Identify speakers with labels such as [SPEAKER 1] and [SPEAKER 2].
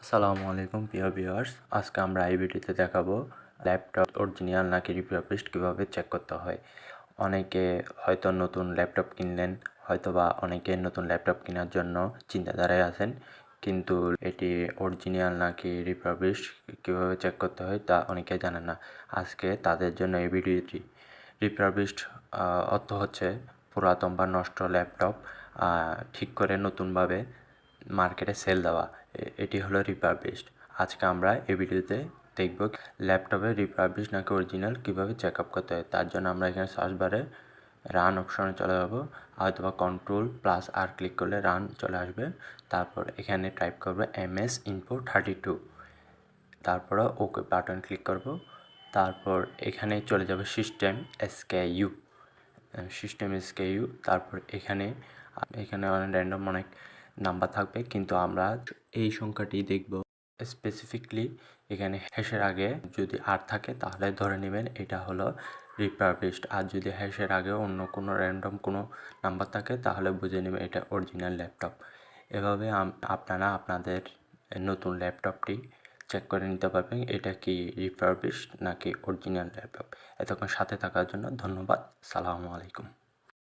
[SPEAKER 1] আসসালামু আলাইকুম প্রিয় ভিউয়ার্স, আজকে আমরা এই ভিডিওতে দেখাবো ল্যাপটপ অরিজিনাল নাকি রিফারবিশড কীভাবে চেক করতে হয়। অনেকে হয়তো নতুন ল্যাপটপ কিনলেন, হয়তোবা অনেকে নতুন ল্যাপটপ কেনার জন্য চিন্তাধারায় আছেন, কিন্তু এটি অরিজিনাল নাকি রিফারবিশড কীভাবে চেক করতে হয় তা অনেকে জানেন না। আজকে তাদের জন্য এই ভিডিওটি। রিফারবিশড অর্থ হচ্ছে পুরাতন বা নষ্ট ল্যাপটপ ঠিক করে নতুনভাবে মার্কেটে সেল দেওয়া। এটি হলো রিফারবিশড। আজকে আমরা এই ভিডিওতে দেখব ল্যাপটপের রিফারবিশড নাকি অরিজিনাল কীভাবে চেক আপ করতে হয়। তার জন্য আমরা এখানে সার্চ বারে রান অপশনে চলে যাব, অথবা Ctrl+R ক্লিক করলে রান চলে আসবে। তারপর এখানে টাইপ করব MS Info 32, তারপরে ওকে বাটন ক্লিক করব। তারপর এখানে চলে যাবে সিস্টেম SKU। তারপর এখানে র্যান্ডম অনেক নাম্বার থাকবে, কিন্তু আমরা এই সংখ্যাটি দেখব স্পেসিফিকলি। এখানে হ্যাশের আগে যদি আর থাকে তাহলে ধরে নেবেন এটা হলো রিফারবিশড, আর যদি হ্যাশের আগে অন্য কোনো র্যান্ডম কোনো নাম্বার থাকে তাহলে বুঝে নেবেন এটা অরিজিনাল ল্যাপটপ। এভাবে আপনারা আপনাদের নতুন ল্যাপটপটি চেক করে নিতে পারবেন এটা কি রিফারবিশড নাকি অরিজিনাল ল্যাপটপ। এতক্ষণ সাথে থাকার জন্য ধন্যবাদ। সালামু আলাইকুম।